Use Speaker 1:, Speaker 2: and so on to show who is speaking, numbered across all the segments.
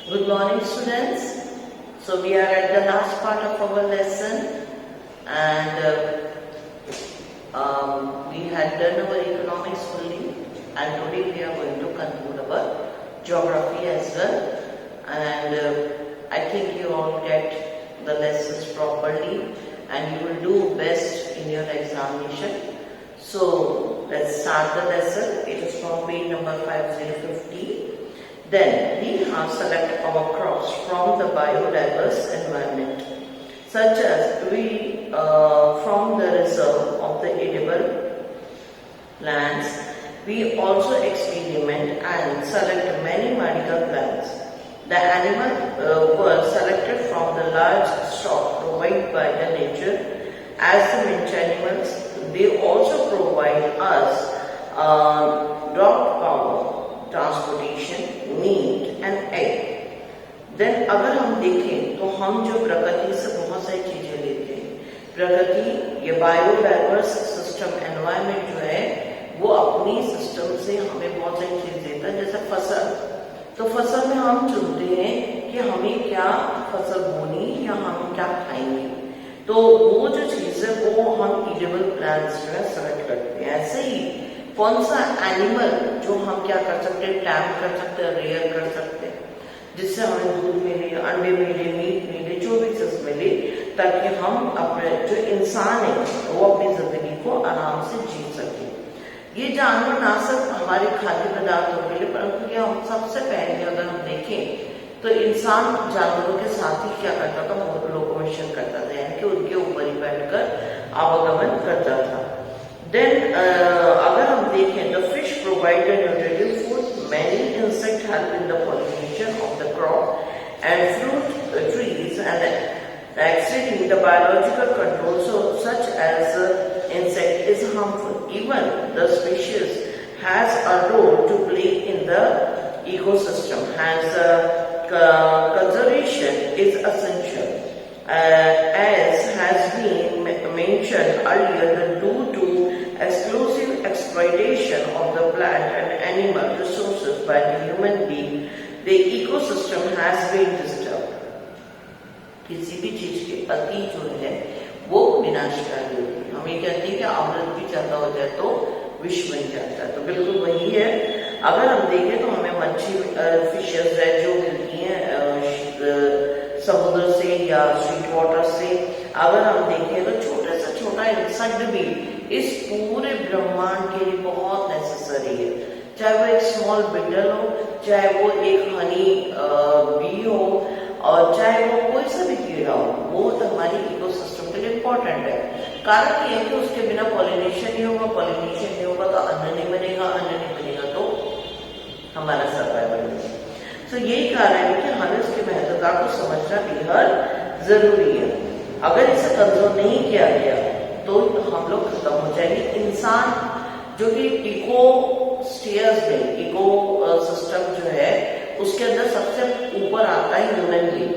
Speaker 1: Good morning, students. So we are at the last part of our lesson, and we had done our economics fully, and today we are going to conclude our geography as well. And I think you all get the lessons properly, and you will do best in your examination. So let's start the lesson. It is from page number 5050. Then we have select our crops from the biodiverse environment, such as we from the reserve of the edible plants. We also experiment and select many medical plants. The animal were selected from the large stock provided by the nature. As the minch animals, they also provide us drought power, transportation, meat and egg. Then अगर हम देखें तो हम जो प्रकृति से बहुत सारी चीजें लेते हैं, प्रकृति ये बायोडाइवर्स सिस्टम एनवायरनमेंट जो है वो अपनी सिस्टम से हमें बहुत सारी चीज देता है। जैसे फसल, तो फसल में हम चुनते हैं कि हमें क्या फसल बोनी या हम क्या खाएंगे, तो वो जो चीज है वो हम ईडेबल प्लांट्स जो है सेलेक्ट करते हैं। ऐसे ही कौन सा एनिमल जो हम क्या कर सकते हैं, टैम कर सकते हैं, रेयर कर सकते हैं, जिससे हमें दूध मिले, अंडे मिले, मीट मिले, जो भी चीज मिले, ताकि हम अपने जो इंसान है वो अपनी जिंदगी को आराम से जी सके। ये जानवर ना सिर्फ हमारे खाद्य पदार्थों के लिए, परंतु ये हम सबसे पहले अगर हम देखें तो इंसान जानवरों के साथ ही क्या करता था, लोकोमोशन करता था, यानी कि उनके ऊपर ही बैठकर आवागमन करता था। देन अगर हम देखें the fish provide nutritive food, many insect help in the pollination of the crop and fruit trees and exceeding the biological control, so such as insect is harmful. Even the species has a role to play in the ecosystem, hence conservation is essential. As has been mentioned earlier, due to exclusive exploitation of the plant and animal resources by the human being, the ecosystem has been disturbed. किसी भी चीज के अति जो है वो विनाशकारी होती है। हम ये कहते हैं कि अमृत भी ज्यादा हो जाए तो विष बन जाता है, तो बिल्कुल वही है। अगर हम देखें तो हमें मच्छी फिशेस है जो मिलती हैं समुद्र से या स्वीट वाटर से। अगर हम देखें तो छोटे से छोटा इंसेक्ट भी इस पूरे ब्रह्मांड के लिए बहुत नेसेसरी है, चाहे वो एक स्मॉल बिटल हो, चाहे वो एक हनी बी हो, और चाहे वो कोई सा भी कीड़ा हो, वो तो हमारी इकोसिस्टम के लिए इम्पोर्टेंट है। कारण ये है कि उसके बिना पॉलिनेशन नहीं होगा, पॉलिनेशन नहीं होगा तो अन्न नहीं बनेगा, अन्न नहीं बनेगा तो हमारा सर्वाइवल नहीं। तो यही कारण है कि हमें उसकी महत्वता को समझना बेहद जरूरी है। अगर इसे कंट्रोल नहीं किया गया तो हम लोग खत्म हो जाएंगे। इंसान जो कि इको स्टेयर्स में, इको सिस्टम जो है उसके अंदर सबसे ऊपर आता है ह्यूमन बीइंग।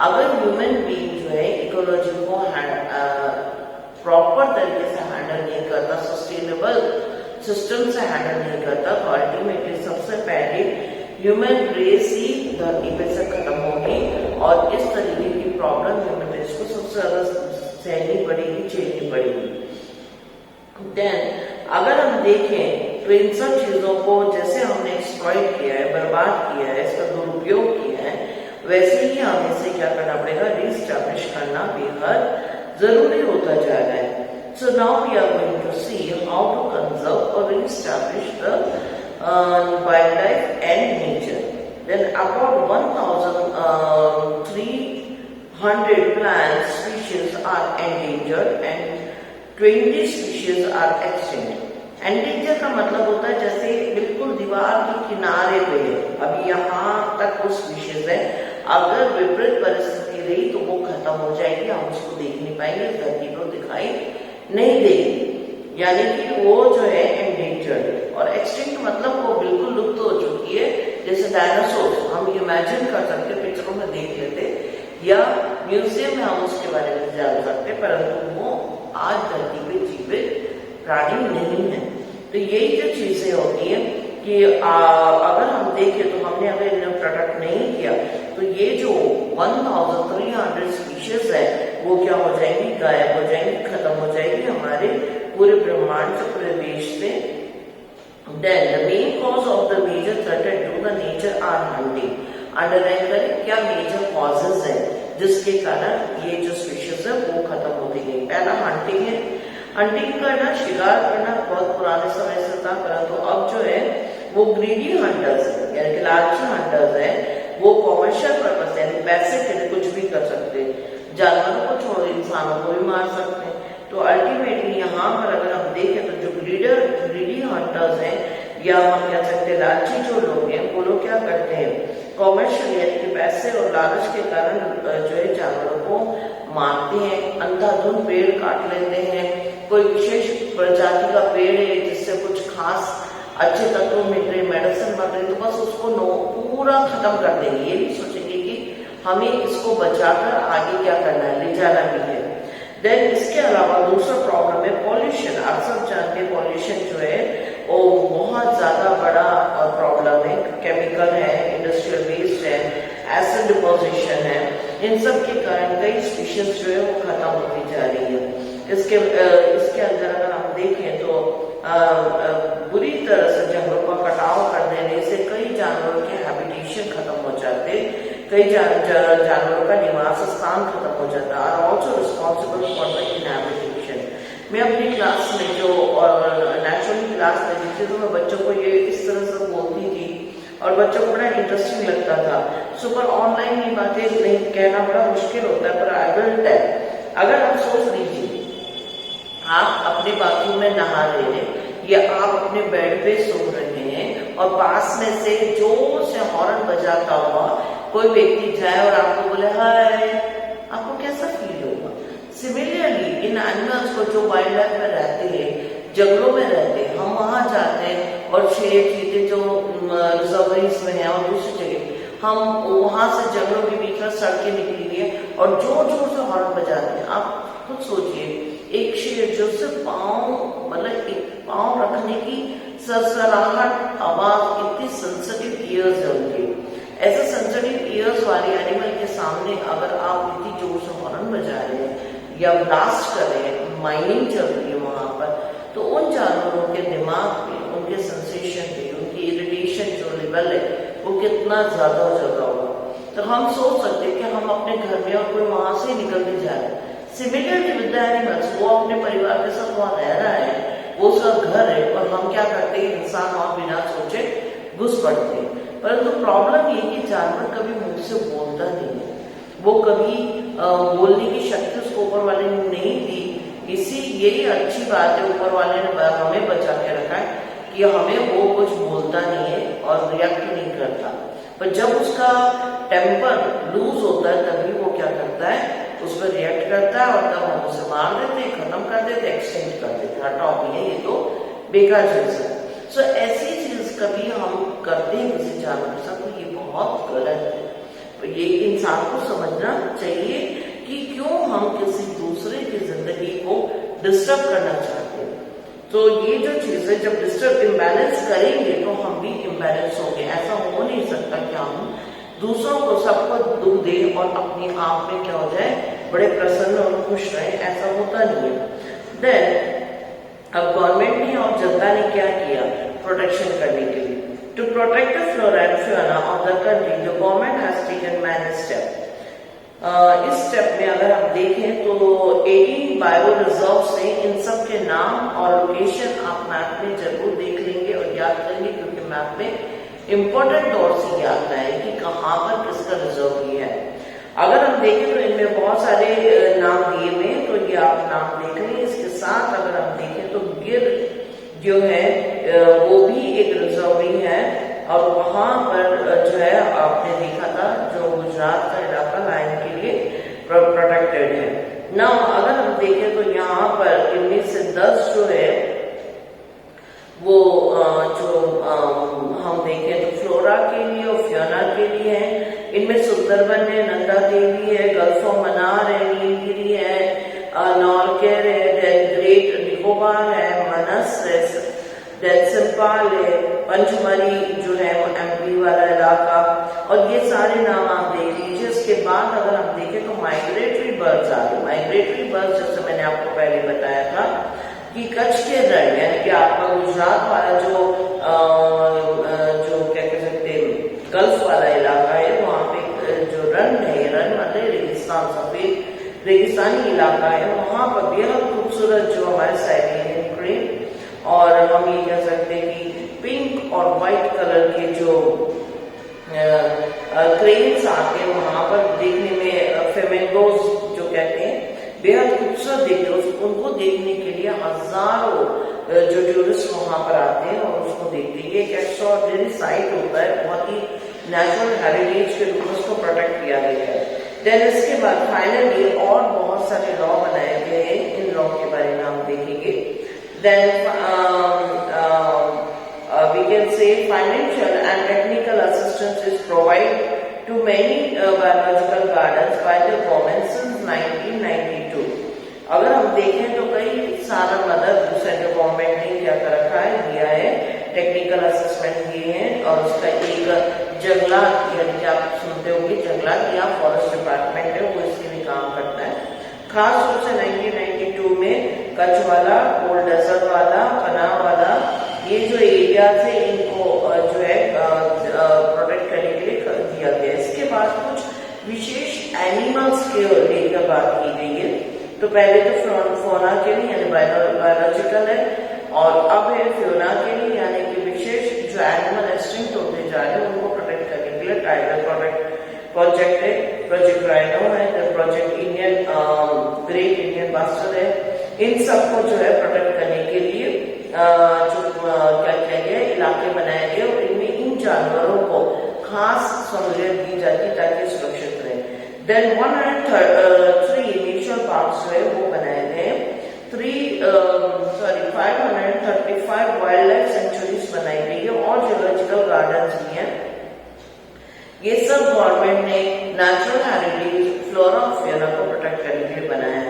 Speaker 1: अगर ह्यूमन बीइंग जो है इकोलॉजी को प्रॉपर तरीके से हैंडल नहीं करता, सस्टेनेबल सिस्टम से हैंडल नहीं करता, तो अल्टीमेटली सबसे पहले ह्यूमन रेस ही धरती पे से खत्म होगी, और इस तरीके की प्रॉब्लम ह्यूमन रेस को सबसे ज्यादा सहनी पड़ेगी, झेलनी पड़ेगी। देन अगर हम देखें तो इन सब चीजों को जैसे हमने एक्सप्लॉइट किया है, बर्बाद किया है, इसका दुरुपयोग किया है, वैसे ही हमें इसे क्या करना पड़ेगा, रीस्टैब्लिश करना बेहद जरूरी होता जा रहा है। So now we are going to see how to conserve और reestablish the wildlife and nature. Then about 1300 plant species are endangered and 20 species are extinct. Endanger का मतलब होता है जैसे बिल्कुल दीवार के किनारे पे है, अभी यहाँ तक वो स्पीशीज है, अगर विपरीत परिस्थिति रही तो वो खत्म हो जाएगी, हम उसको देख नहीं पाएंगे, धरती को दिखाई नहीं देगी, यानी कि वो जो है एंडेंजर्ड। और एक्सटिंक्ट मतलब वो बिल्कुल लुप्त हो चुकी है, जैसे डायनासोर हम इमेजिन कर सकते, पिक्चरों में देख लेते या म्यूजियम में हम उसके बारे में जान सकते, परंतु वो आज धरती पे जीवित प्राणी नहीं है। तो यही जो चीजें होती है कि अगर हम देखें तो हमने अगर इन्हें प्रोटेक्ट नहीं किया तो ये जो 1300 स्पीशीज है वो क्या हो जाएंगी, गायब हो जाएंगी, खत्म हो जाएगी हमारे पूरे ब्रह्मांड से, पूरे देश से। Then the main cause of the major threat to the nature are hunting. Underline करें क्या मेजर कॉजेज है जिसके कारण ये जो स्पीशीज है वो खत्म होती गई। पहला हंटिंग है। हंटिंग करना, शिकार करना बहुत पुराने समय से था, परंतु अब जो है वो ग्रीडी हंटर्स है, यानी कि लालची हंटर्स है, वो कॉमर्शियल पर्पस यानी पैसे के लिए कुछ भी कर सकते हैं, जानवरों को छोड़ इंसानों को भी मार सकते हैं। तो अल्टीमेटली यहाँ पर अगर हम देखें तो जो ग्रीडी हंटर्स हैं या हम कह सकते हैं लालची जो लोग हैं वो लोग क्या करते हैं, कॉमर्शियल यानी कि पैसे और लालच के कारण जो है जानवरों को मारते हैं, अंधाधुंध पेड़ काट लेते हैं। कोई विशेष प्रजाति का पेड़ है जिससे कुछ खास अच्छे तत्व मिल रहे, मेडिसिन बन रही, तो बस उसको पूरा खत्म कर देंगे, ये भी सोचेंगे कि हमें इसको बचाकर आगे क्या करना है, ले जाना भी है। देन इसके अलावा दूसरा प्रॉब्लम है पॉल्यूशन। आप सब जानते हैं पॉल्यूशन जो है वो बहुत ज्यादा बड़ा प्रॉब्लम है, केमिकल है, इंडस्ट्रियल वेस्ट है, एसिड डिपोजिशन है, इन सब के कारण कई स्पीशीज जो है वो खत्म होती जा रही है। इसके अंदर अगर हम देखें तो बुरी तरह से जंगलों का कटाव कर देने से कई जानवरों के हैबिटेशन खत्म हो जाते, कई जानवरों का निवास स्थान खत्म हो जाता है, और ऑल्सो रिस्पॉन्सिबल फॉर द इनहैबिटेशन। मैं अपनी क्लास में जो नेचुरली क्लास लेती थी तो मैं बच्चों को ये इस तरह से बोलती थी और बच्चों को बड़ा इंटरेस्टिंग लगता था। सुपर ऑनलाइन ये बातें नहीं कहना बड़ा मुश्किल होता है, पर एडल्ट है। अगर आप सोच लीजिए आप अपने बाथरूम में नहा रहे हैं या आप अपने बेड पे सो रहे हैं और पास में से जोर से हॉर्न बजाता हुआ कोई व्यक्ति जाए और आपको बोले हाय, आपको कैसा फील होगा? सिमिलरली इन एनिमल्स को जो वाइल्ड लाइफ में रहते हैं, जंगलों में रहते हैं, हम वहां जाते हैं और शेर चीते जो रिजर्वरीज में है और दूसरी जगह हम वहां से जंगलों के बीच में सड़कें निकली हुई है और जोर जोर से हॉर्न बजाते हैं। आप खुद सोचिए एक शेर जो सिर्फ पाँव रखने की सरसराहट आवाज, इतनी सेंसिटिव ईयर्स है उनके, ऐसे सेंसिटिव ईयर्स वाले एनिमल के सामने अगर आप इतनी जोर से हॉर्न बजा रहे हैं या ब्लास्ट कर रहे हैं, माइनिंग चल रही है वहां पर, तो उन जानवरों के दिमाग पे, उनके सेंसेशन पे, उनकी इरिटेशन जो लेवल है वो कितना ज्यादा हो जाता होगा। तो हम सोच सकते हैं कि हम अपने घर में और कोई वहां से निकल के जा रहे हैं। सिमिलरली विद द एनिमल्स, वो अपने परिवार के साथ वहां रह रहा है, वो उसका घर है, और हम क्या करते हैं, इंसान और बिना सोचे घुस पड़ते हैं। परंतु प्रॉब्लम ये कि जानवर कभी मुंह से बोलता नहीं है, वो कभी बोलने की शक्ति उसको ऊपर वाले ने नहीं दी। यही अच्छी बात है, ऊपर वाले ने हमें बचा के रखा है कि हमें वो कुछ बोलता नहीं है और रिएक्ट नहीं करता। पर जब उसका टेम्पर लूज होता है तभी वो क्या करता है, उस पर रिएक्ट करता है और तब हम उसे मार देते, खत्म कर देते, एक्सचेंज कर देते, हटाओ भैया ये तो बेकार चीज है। सो ऐसी चीज कभी हम करते हैं किसी जानवर के साथ तो ये बहुत गलत है। तो ये इंसान को समझना चाहिए कि क्यों हम किसी दूसरे की जिंदगी को डिस्टर्ब करना चाहते हैं। तो ये जो चीज है, जब डिस्टर्ब इम्बैलेंस करेंगे तो हम भी इम्बैलेंस होंगे। ऐसा हो नहीं सकता कि हम दूसरों को सबको दुख दे और अपनी आप में क्या हो जाए, बड़े प्रसन्न और खुश रहे, ऐसा होता नहीं है। देन अब गवर्नमेंट ने और जनता ने क्या किया प्रोटेक्शन करने के लिए, to protect the flora and fauna of the country the government has taken many step. इस स्टेप में अगर हम देखें तो 18 बायो रिजर्व से इन सब के नाम और लोकेशन आप मैप में जरूर देख लेंगे और याद करेंगे, क्योंकि मैप में इम्पोर्टेंट तौर से ये आता है कि कहाँ पर किसका रिजर्व भी है। अगर हम देखें तो इनमें बहुत सारे नाम दिए हुए हैं, तो ये आप नाम देख लें। इसके साथ अगर हम देखें तो गिर जो है वो भी एक रिजर्व है और वहां पर जो है आपने देखा था जो गुजरात का इलाका लायन के लिए प्रोटेक्टेड है ना। अगर हम देखें तो यहाँ पर इनमें से 10 जो है वो जो हम देखें तो फ्लोरा के लिए और फ्योना के लिए है। इनमें सुंदरबन है, नंदा देवी है, गल्फ ऑफ मन्नार है, नीलगिरी है, नौलखेर है, ग्रेट निकोबार है, मनस है, सिंपाल है, पंचमरी जो है वो एमपी वाला इलाका, और ये सारे नाम आप देख लीजिए। इसके बाद अगर हम देखें तो माइग्रेटरी बर्ड्स आ गए। माइग्रेटरी बर्ड्स जैसे मैंने आपको पहले बताया था कि कच्छ के रण, यानी कि आपका गुजरात वाला जो क्या कह सकते हैं गल्फ वाला इलाका है, वहाँ पे जो रण है, रण मतलब रेगिस्तान, सफेद रेगिस्तानी इलाका है, वहाँ पर बेहद खूबसूरत जो हमारे साइबेरियन क्रेन, और हम ये कह सकते हैं कि पिंक और व्हाइट कलर के जो क्रेन्स आते हैं, वहां पर देखने में फ्लेमिंगोज जो कहते हैं बेहद खूबसूरत दिखते हैं। उनको देखने के लिए हजारों जो टूरिस्ट वहां पर आते हैं और उसको देखते हैं। ये एक एक्स्ट्राऑर्डिनरी साइट होता है, बहुत ही नेचुरल हेरिटेज के रूप में उसको प्रोटेक्ट किया गया है। देन इसके बाद फाइनली और बहुत सारे लॉ बनाए गए हैं, इन लॉ के बारे में हम देखेंगे। Then we can say financial and technical assistance is provided to many biological gardens by the government since 1992. अगर हम देखें तो कई सारा मदद सेंट्रल गवर्नमेंट ने क्या कर रखा है, दिया है, टेक्निकल असेसमेंट दिए हैं, और उसका एक जंगलात, यानी कि आप सुनते होंगे जंगलात या फॉरेस्ट डिपार्टमेंट है, वो इसके लिए काम करता है। खास रूप से 1992 में कच्छ वाला, ओल्ड डेजर्ट वाला, पनाह वाला, ये जो एरियाज है इनको जो है प्रोटेक्ट करने के लिए दिया गया। इसके बाद कुछ विशेष एनिमल्स के लेकर बात की गई है। तो पहले तो फोना के लिए यानी बायोलॉजिकल है, और अब है फ्योना के लिए यानी कि विशेष जो एनिमल एक्सटिंक्ट होते जा रहे हैं उनको प्रोटेक्ट करने के लिए टाइगर प्रोजेक्ट है, प्रोजेक्ट राइनो है, project Indian great Indian master है। इन सबको जो है प्रोटेक्ट करने के लिए जो क्या किया गया, इलाके बनाए गए और इनमें इन जानवरों को खास सहूलियत दी जाती है ताकि सुरक्षित रहे। देन 103 नेशनल पार्क्स जो है वो बनाए गए, 535 वाइल्ड लाइफ सेंचुरीज बनाई गई है, और जियोलॉजिकल गार्डन्स भी हैं। ये सब गवर्नमेंट ने नेचुरल हेरिटेज, फ्लोरा और फेना को प्रोटेक्ट करने के लिए बनाया है।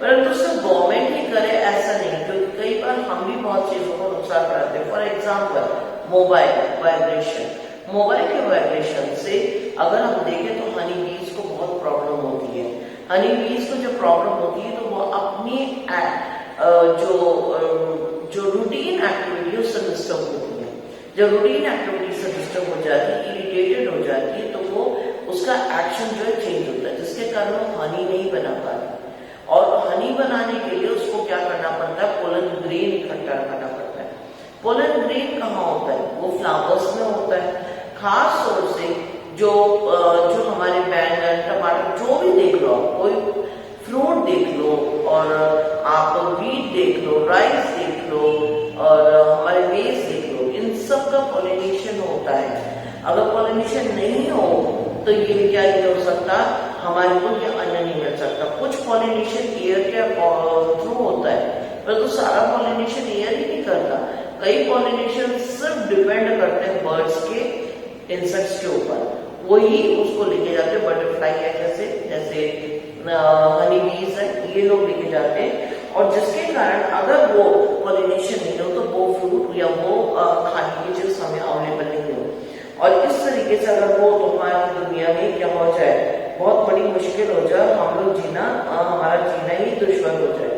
Speaker 1: परंतु सिर्फ गवर्नमेंट ही करे ऐसा नहीं, क्योंकि कई बार हम भी बहुत चीजों को नुकसान कराते हैं। For example mobile vibration, mobile के वाइब्रेशन से अगर हम देखें तो हनी बीज को बहुत प्रॉब्लम होती है। हनी बीज को जब प्रॉब्लम होती है तो वो अपनी जो रूटीन एक्टिविटी उससे डिस्टर्ब होती है। जब रूटीन एक्टिविटी से डिस्टर्ब हो जाती है, इरिटेटेड हो जाती है, तो वो उसका एक्शन जो है चेंज होता है, जिसके कारण वो हनी नहीं बना पाती। और हनी बनाने के लिए उसको क्या करना पड़ता है, पोलन ग्रेन इकट्ठा करना पड़ता है। पोलन ग्रेन कहाँ होता है, वो फ्लावर्स में होता है। खास तौर से जो हमारे बैंगन, टमाटर, जो भी देख लो, कोई फ्रूट देख लो, और आप व्हीट देख लो, राइस देख लो, और हमारे बेस देख लो, इन सब का पॉलिनेशन होता है। अगर पॉलिनेशन नहीं हो तो ये क्या नहीं हो सकता, हमारे को ये अन्न नहीं मिल सकता। कुछ पॉलिनेशन एयर के थ्रू होता है, परंतु सारा पॉलिनेशन एयर ही नहीं करता। कई पॉलिनेशन सिर्फ डिपेंड करते हैं बर्ड्स के, इंसेक्ट्स के ऊपर, वही उसको लेके जाते हैं। बटरफ्लाई है जैसे हनी बीज है, ये लोग लेके जाते हैं, और जिसके कारण अगर वो पॉलिनेशन नहीं हो तो वो फ्रूट या वो खाने की चीज हमें अवेलेबल नहीं हो। और इस तरीके से अगर वो तो हमारी दुनिया में क्या हो जाए, बहुत बड़ी मुश्किल हो जाए, हम लोग जीना, हमारा जीना ही दुश्मन हो जाए।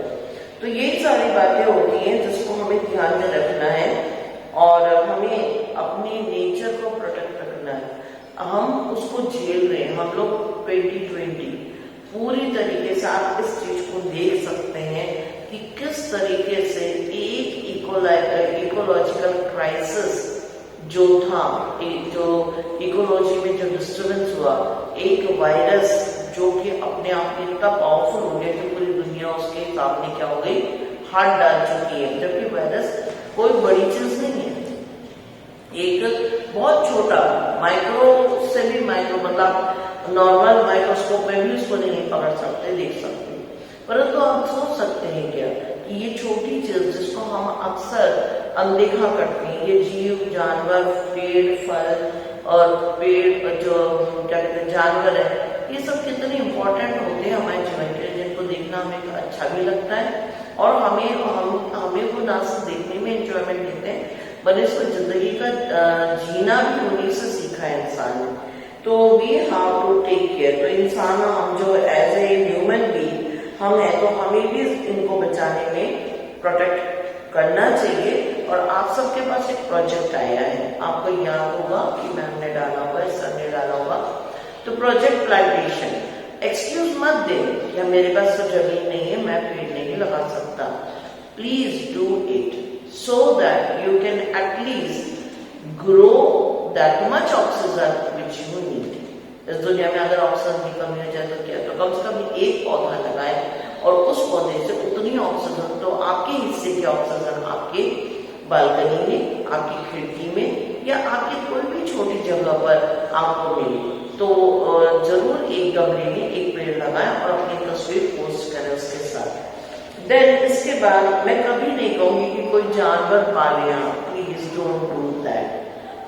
Speaker 1: तो यही सारी बातें होती हैं जिसको हमें ध्यान में रखना है, और हमें अपने नेचर को प्रोटेक्ट रखना है। हम उसको झेल रहे हैं, हम लोग 2020 पूरी तरीके से आप इस चीज को देख सकते हैं कि किस तरीके से एक इकोलॉजिकल क्राइसिस जो था, जो इकोलॉजी में जो डिस्टर्बेंस हुआ, एक वायरस जो कि अपने आप में इतना पावरफुल हो गया कि पूरी दुनिया उसके सामने क्या हो गई, हाथ डाल चुकी है। जबकि वायरस कोई बड़ी चीज नहीं है, एक बहुत छोटा माइक्रो से भी माइक्रो, मतलब नॉर्मल माइक्रोस्कोप में भी उसको नहीं पकड़ सकते, देख सकते। परंतु हम सोच सकते हैं क्या कि ये छोटी चीज जिसको हम अक्सर अनदेखा करते हैं, ये जीव, जानवर, पेड़, फल और पेड़ जो क्या कहते हैं जानवर है, ये सब कितने इम्पोर्टेंट होते हैं हमारे जीवन के लिए, जिनको देखना हमें अच्छा भी लगता है, और हमें वो ना सिर्फ देखने में एंजॉयमेंट देते हैं बनिस्बत इसको जिंदगी का जीना भी उन्हीं से सीखा है इंसान ने। तो we have to take care. तो इंसान हम जो एज ए ह्यूमन बीइंग हम है, तो हमें भी इनको बचाने में प्रोटेक्ट करना चाहिए। और आप सबके पास एक प्रोजेक्ट आया है, आपको याद होगा कि मैम ने डाला होगा, सर ने डाला होगा, तो प्रोजेक्ट प्लांटेशन। एक्सक्यूज मत दे या मेरे पास तो जमीन नहीं है, मैं पेड़ नहीं लगा सकता। Please do it so that you can at least grow that much oxygen which you need. इस दुनिया में अगर ऑक्सीजन की कमी हो जाए तो क्या, तो कम से कम एक पौधा लगाए और उस पौधे से उतनी ऑक्सीजन, तो आपके हिस्से की ऑक्सीजन आपके बालकनी में, आपकी खिड़की में या आपकी कोई भी छोटी जगह पर आपको मिले। तो जरूर एक गमले में एक पेड़ लगाएं और अपनी तस्वीर पोस्ट करें उसके साथ। देन इसके बाद मैं कभी नहीं कहूंगी कि कोई जानवर पाले, प्लीज डोंट डू दैट,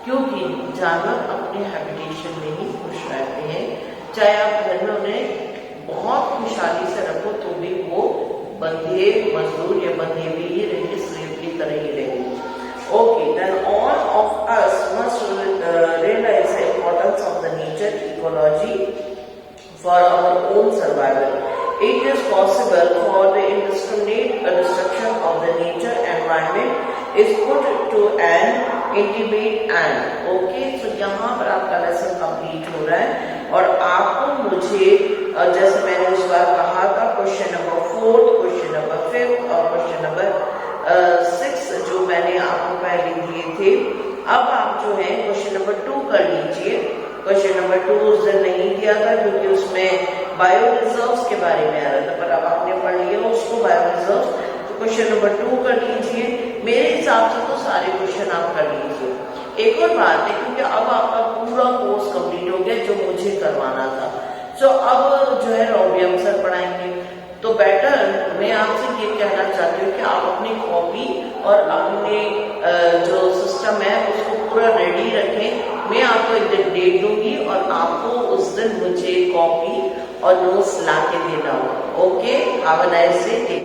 Speaker 1: क्योंकि जानवर अपने हैबिटेशन में ही खुश रहते हैं। चाहे आप घर में उन्हें बहुत खुशहाली से रखो तो भी वो बंधे मजदूर या बंधे भी ही रहेंगे, स्लेव की तरह ही रहेंगे। Okay, then all of us must realise the importance of the nature ecology for our own survival. It is possible for the indiscriminate destruction of the nature environment is put to an intimate end. Okay, so यहाँ पर आपका lesson complete हो रहा है और आपको मुझे जैसे मैंने उस बार कहा था क्वेश्चन नंबर 4, क्वेश्चन नंबर 5 और क्वेश्चन नंबर 6 जो मैंने आपको पहले दिए थे, अब आप जो है क्वेश्चन नंबर 2 कर लीजिए। क्वेश्चन नंबर 2 उस दिन नहीं दिया था क्योंकि उसमें बायो रिजर्व्स के बारे में आ रहा था, पर अब आपने पढ़ लिया उसको बायो रिजर्व्स, तो क्वेश्चन नंबर 2 कर लीजिए। मेरे हिसाब से तो सारे क्वेश्चन आप कर लीजिए। एक और बात है, क्योंकि अब आपका पूरा कोर्स कंप्लीट हो गया जो मुझे करवाना था, सो अब जो है रॉबियम सर पढ़ाएंगे। तो बेटर मैं आपसे ये कहना चाहती हूँ कि आप अपनी कॉपी और अपने जो सिस्टम है उसको पूरा रेडी रखें। मैं आपको एक दिन डेट दूंगी और आपको उस दिन मुझे कॉपी और नोट्स ला के देना होगा। Okay, have a nice day.